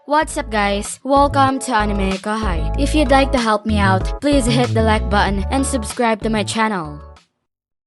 What's up guys, welcome to AnimeKouhai. If you'd like to help me out, please hit the like button and subscribe to my channel.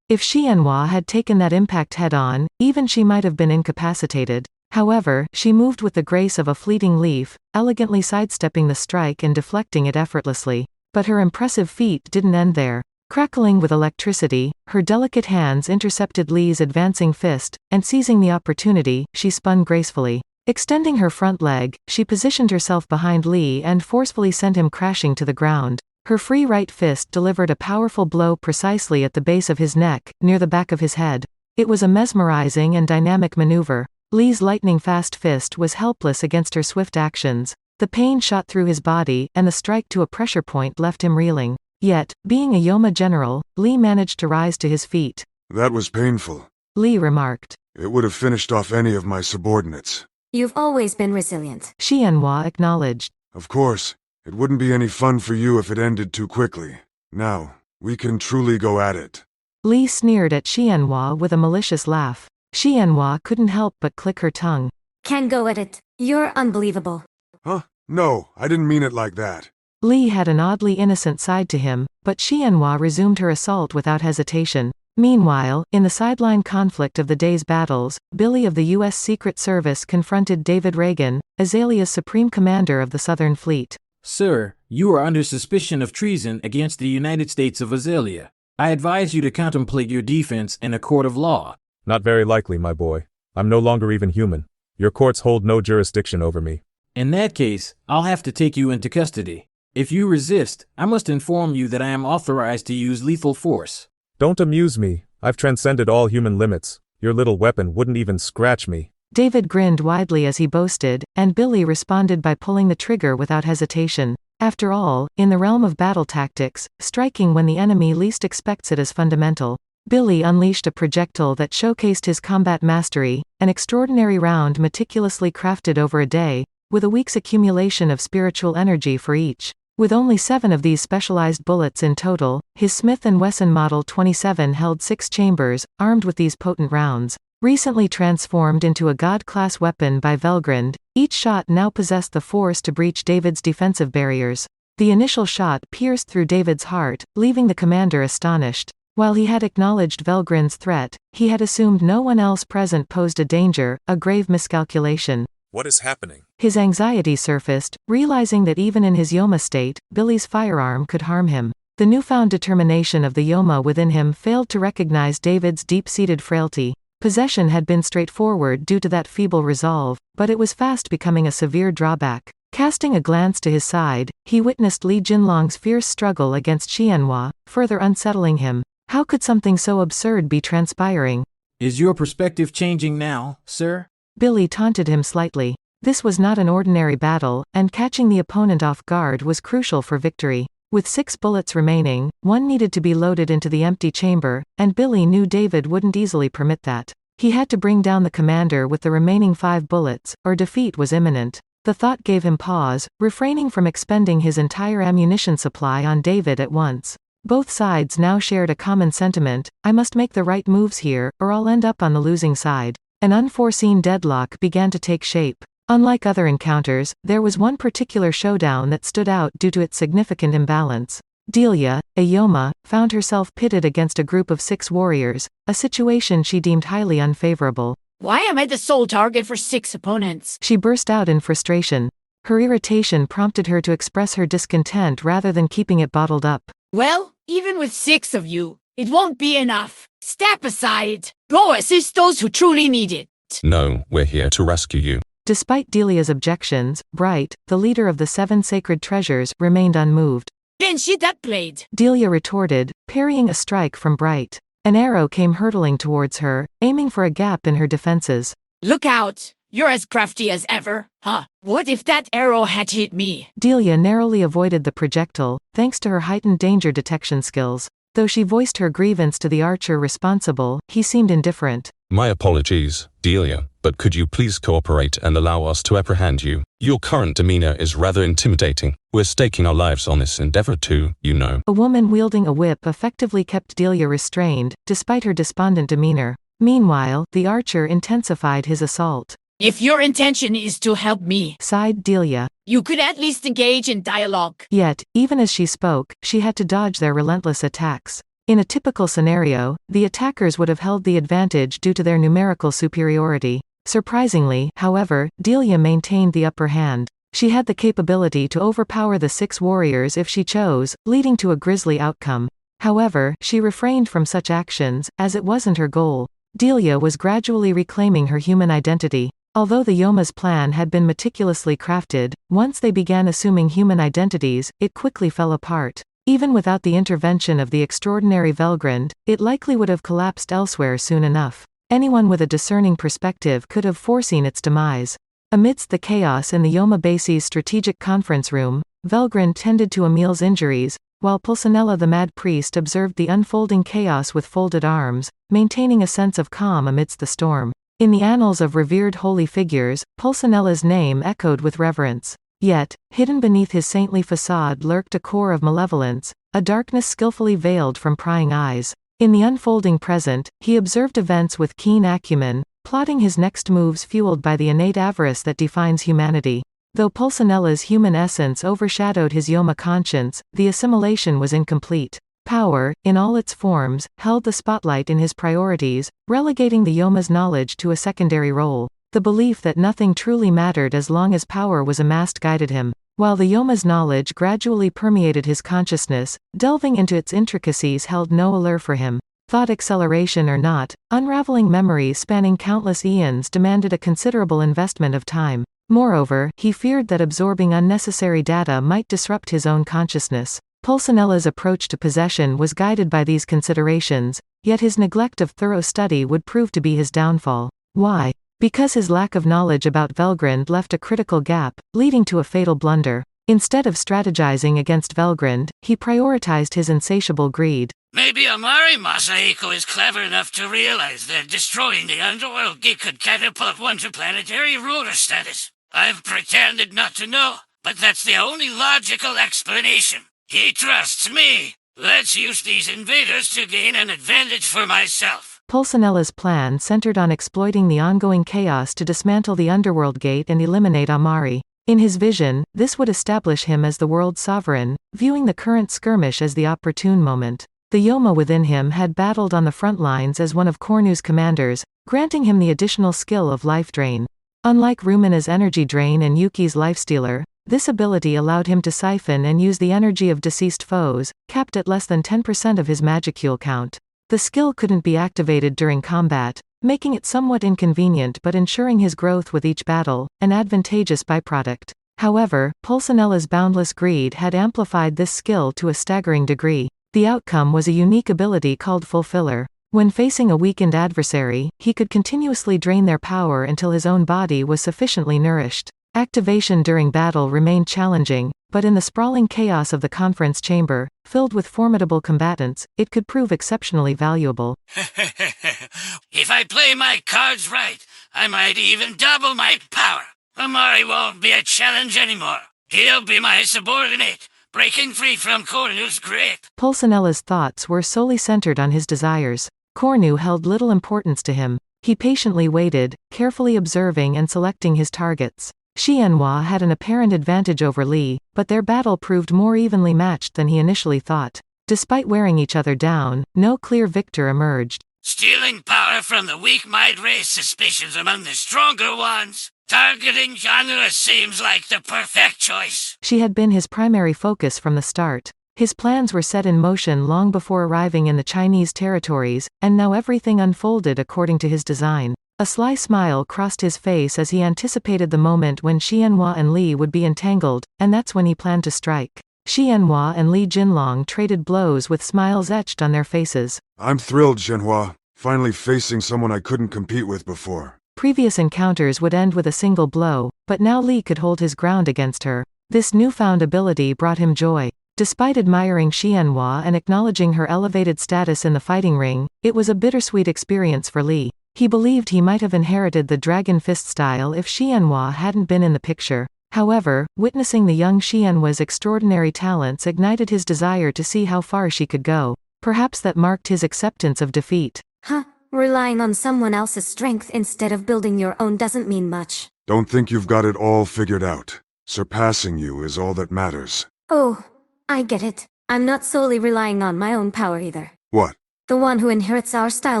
If Shien Wa had taken that impact head-on, even she might have been incapacitated. However, she moved with the grace of a fleeting leaf, elegantly sidestepping the strike and deflecting it effortlessly. But her impressive feat didn't end there. Crackling with electricity, her delicate hands intercepted Lee's advancing fist, and seizing the opportunity, she spun gracefully. Extending her front leg, she positioned herself behind Lee and forcefully sent him crashing to the ground. Her free right fist delivered a powerful blow precisely at the base of his neck, near the back of his head. It was a mesmerizing and dynamic maneuver. Lee's lightning-fast fist was helpless against her swift actions. The pain shot through his body, and the strike to a pressure point left him reeling. Yet, being a Yoma general, Lee managed to rise to his feet. That was painful, Lee remarked. It would have finished off any of my subordinates. You've always been resilient, Shien Wa acknowledged. Of course, it wouldn't be any fun for you if it ended too quickly. Now, we can truly go at it. Lee sneered at Shien Wa with a malicious laugh. Shien Wa couldn't help but click her tongue. Can go at it. You're unbelievable. Huh? No, I didn't mean it like that. Lee had an oddly innocent side to him, but Shien Wa resumed her assault without hesitation. Meanwhile, in the sideline conflict of the day's battles, Billy of the U.S. Secret Service confronted David Reagan, Azalea's Supreme Commander of the Southern Fleet. Sir, you are under suspicion of treason against the United States of Azalea. I advise you to contemplate your defense in a court of law. Not very likely, my boy. I'm no longer even human. Your courts hold no jurisdiction over me. In that case, I'll have to take you into custody. If you resist, I must inform you that I am authorized to use lethal force. Don't amuse me. I've transcended all human limits. Your little weapon wouldn't even scratch me. David grinned widely as he boasted, and Billy responded by pulling the trigger without hesitation. After all, in the realm of battle tactics, striking when the enemy least expects it is fundamental. Billy unleashed a projectile that showcased his combat mastery, an extraordinary round meticulously crafted over a day, with a week's accumulation of spiritual energy for each. With only 7 of these specialized bullets in total, his Smith & Wesson Model 27 held 6 chambers, armed with these potent rounds. Recently transformed into a god-class weapon by Velgrund, each shot now possessed the force to breach David's defensive barriers. The initial shot pierced through David's heart, leaving the commander astonished. While he had acknowledged Velgrund's threat, he had assumed no one else present posed a danger, a grave miscalculation. What is happening? His anxiety surfaced, realizing that even in his Yoma state, Billy's firearm could harm him. The newfound determination of the Yoma within him failed to recognize David's deep-seated frailty. Possession had been straightforward due to that feeble resolve, but it was fast becoming a severe drawback. Casting a glance to his side, he witnessed Lee Jinlong's fierce struggle against Shien Wa, further unsettling him. How could something so absurd be transpiring? Is your perspective changing now, sir? Billy taunted him slightly. This was not an ordinary battle, and catching the opponent off guard was crucial for victory. With 6 bullets remaining, 1 needed to be loaded into the empty chamber, and Billy knew David wouldn't easily permit that. He had to bring down the commander with the remaining 5 bullets, or defeat was imminent. The thought gave him pause, refraining from expending his entire ammunition supply on David at once. Both sides now shared a common sentiment: I must make the right moves here, or I'll end up on the losing side. An unforeseen deadlock began to take shape. Unlike other encounters, there was one particular showdown that stood out due to its significant imbalance. Delia, a Yoma, found herself pitted against a group of 6 warriors, a situation she deemed highly unfavorable. Why am I the sole target for 6 opponents? She burst out in frustration. Her irritation prompted her to express her discontent rather than keeping it bottled up. Well, even with 6 of you, it won't be enough. Step aside. Go assist those who truly need it. No, we're here to rescue you. Despite Delia's objections, Bright, the leader of the 7 sacred treasures, remained unmoved. Then she that blade. Delia retorted, parrying a strike from Bright. An arrow came hurtling towards her, aiming for a gap in her defenses. Look out. You're as crafty as ever, huh? What if that arrow had hit me? Delia narrowly avoided the projectile, thanks to her heightened danger detection skills. Though she voiced her grievance to the archer responsible, he seemed indifferent. My apologies, Delia, but could you please cooperate and allow us to apprehend you? Your current demeanor is rather intimidating. We're staking our lives on this endeavor too, you know. A woman wielding a whip effectively kept Delia restrained, despite her despondent demeanor. Meanwhile, the archer intensified his assault. If your intention is to help me, sighed Delia. you could at least engage in dialogue. Yet, even as she spoke, she had to dodge their relentless attacks. In a typical scenario, the attackers would have held the advantage due to their numerical superiority. Surprisingly, however, Delia maintained the upper hand. She had the capability to overpower the 6 warriors if she chose, leading to a grisly outcome. However, she refrained from such actions, as it wasn't her goal. Delia was gradually reclaiming her human identity. Although the Yoma's plan had been meticulously crafted, once they began assuming human identities, it quickly fell apart. Even without the intervention of the extraordinary Velgrund, it likely would have collapsed elsewhere soon enough. Anyone with a discerning perspective could have foreseen its demise. Amidst the chaos in the Yoma base's strategic conference room, Velgrund tended to Emil's injuries, while Pulcinella the Mad Priest observed the unfolding chaos with folded arms, maintaining a sense of calm amidst the storm. In the annals of revered holy figures, Pulcinella's name echoed with reverence. Yet, hidden beneath his saintly facade lurked a core of malevolence, a darkness skillfully veiled from prying eyes. In the unfolding present, he observed events with keen acumen, plotting his next moves fueled by the innate avarice that defines humanity. Though Pulcinella's human essence overshadowed his Yoma conscience, the assimilation was incomplete. Power, in all its forms, held the spotlight in his priorities, relegating the Yoma's knowledge to a secondary role. The belief that nothing truly mattered as long as power was amassed guided him. While the Yoma's knowledge gradually permeated his consciousness, delving into its intricacies held no allure for him. Thought acceleration or not, unraveling memories spanning countless eons demanded a considerable investment of time. Moreover, he feared that absorbing unnecessary data might disrupt his own consciousness. Pulcinella's approach to possession was guided by these considerations, yet his neglect of thorough study would prove to be his downfall. Why? Because his lack of knowledge about Velgrund left a critical gap, leading to a fatal blunder. Instead of strategizing against Velgrund, he prioritized his insatiable greed. Maybe Amari Masahiko is clever enough to realize that destroying the underworld gate could catapult one to planetary ruler status. I've pretended not to know, but that's the only logical explanation. He trusts me. Let's use these invaders to gain an advantage for myself. Pulcinella's plan centered on exploiting the ongoing chaos to dismantle the underworld gate and eliminate Amari. In his vision, this would establish him as the world's sovereign, viewing the current skirmish as the opportune moment. The Yoma within him had battled on the front lines as one of Cornu's commanders, granting him the additional skill of life drain. Unlike Rumina's energy drain and Yuki's lifestealer, this ability allowed him to siphon and use the energy of deceased foes, capped at less than 10% of his magicule count. The skill couldn't be activated during combat, making it somewhat inconvenient but ensuring his growth with each battle, an advantageous byproduct. However, Pulcinella's boundless greed had amplified this skill to a staggering degree. The outcome was a unique ability called Fulfiller. When facing a weakened adversary, he could continuously drain their power until his own body was sufficiently nourished. Activation during battle remained challenging, but in the sprawling chaos of the conference chamber, filled with formidable combatants, it could prove exceptionally valuable. If I play my cards right, I might even double my power. Amari won't be a challenge anymore. He'll be my subordinate, breaking free from Cornu's grip. Pulcinella's thoughts were solely centered on his desires. Cornu held little importance to him. He patiently waited, carefully observing and selecting his targets. Shien Wa had an apparent advantage over Lee, but their battle proved more evenly matched than he initially thought. Despite wearing each other down, no clear victor emerged. Stealing power from the weak might raise suspicions among the stronger ones. Targeting genre seems like the perfect choice. She had been his primary focus from the start. His plans were set in motion long before arriving in the Chinese territories, and now everything unfolded according to his design. A sly smile crossed his face as he anticipated the moment when Shien Wa and Lee would be entangled, and that's when he planned to strike. Shien Wa and Lee Jinlong traded blows with smiles etched on their faces. I'm thrilled, Shien Wa. Finally facing someone I couldn't compete with before. Previous encounters would end with a single blow, but now Lee could hold his ground against her. This newfound ability brought him joy. Despite admiring Shien Wa and acknowledging her elevated status in the fighting ring, it was a bittersweet experience for Lee. He believed he might have inherited the Dragonfist style if Shien Wa hadn't been in the picture. However, witnessing the young Shien Wa's extraordinary talents ignited his desire to see how far she could go. Perhaps that marked his acceptance of defeat. Huh, Relying on someone else's strength instead of building your own doesn't mean much. Don't think you've got it all figured out. Surpassing you is all that matters. Oh, I get it. I'm not solely relying on my own power either. What? The one who inherits our style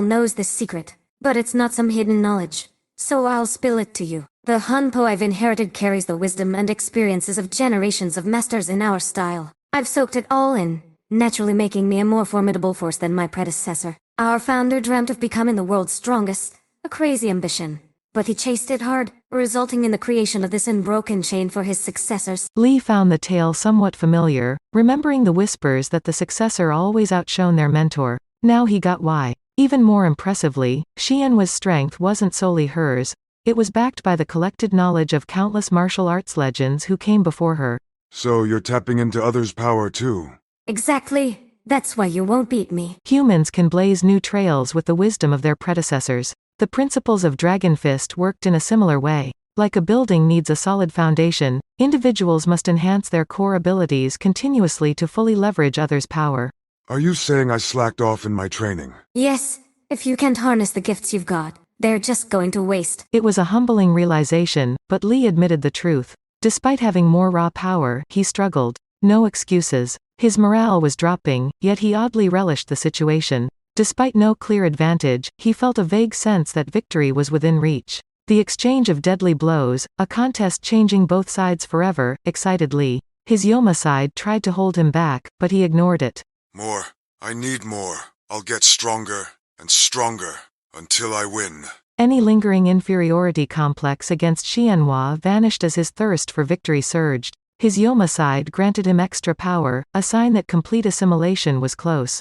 knows this secret, but it's not some hidden knowledge. So I'll spill it to you. The Hanpo I've inherited carries the wisdom and experiences of generations of masters in our style. I've soaked it all in, naturally making me a more formidable force than my predecessor. Our founder dreamt of becoming the world's strongest, a crazy ambition. But he chased it hard, resulting in the creation of this unbroken chain for his successors. Lee found the tale somewhat familiar, remembering the whispers that the successor always outshone their mentor. Now he got why. Even more impressively, Shien Wa's strength wasn't solely hers. It was backed by the collected knowledge of countless martial arts legends who came before her. So you're tapping into others' power too? Exactly. That's why you won't beat me. Humans can blaze new trails with the wisdom of their predecessors. The principles of Dragonfist worked in a similar way. Like a building needs a solid foundation, individuals must enhance their core abilities continuously to fully leverage others' power. Are you saying I slacked off in my training? Yes, if you can't harness the gifts you've got, they're just going to waste. It was a humbling realization, but Lee admitted the truth. Despite having more raw power, he struggled. No excuses. His morale was dropping, yet he oddly relished the situation. Despite no clear advantage, he felt a vague sense that victory was within reach. The exchange of deadly blows, a contest changing both sides forever, excited Lee. His Yoma side tried to hold him back, but he ignored it. More. I need more. I'll get stronger and stronger until I win. Any lingering inferiority complex against Shien Wa vanished as his thirst for victory surged. His Yoma side granted him extra power, a sign that complete assimilation was close.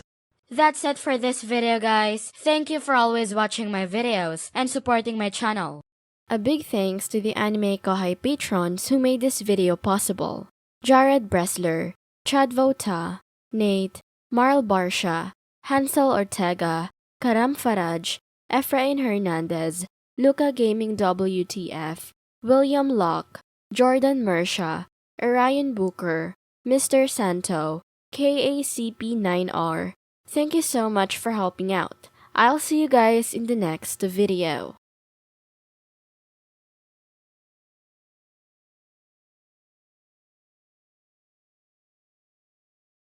That's it for this video, guys. Thank you for always watching my videos and supporting my channel. A big thanks to the AnimeKouhai patrons who made this video possible. Jared Bressler, Chad Vota, Nate, Marl Barsha, Hansel Ortega, Karam Faraj, Efrain Hernandez, Luca Gaming WTF, William Locke, Jordan Mersha, Orion Booker, Mr. Santo, KACP9R. Thank you so much for helping out. I'll see you guys in the next video.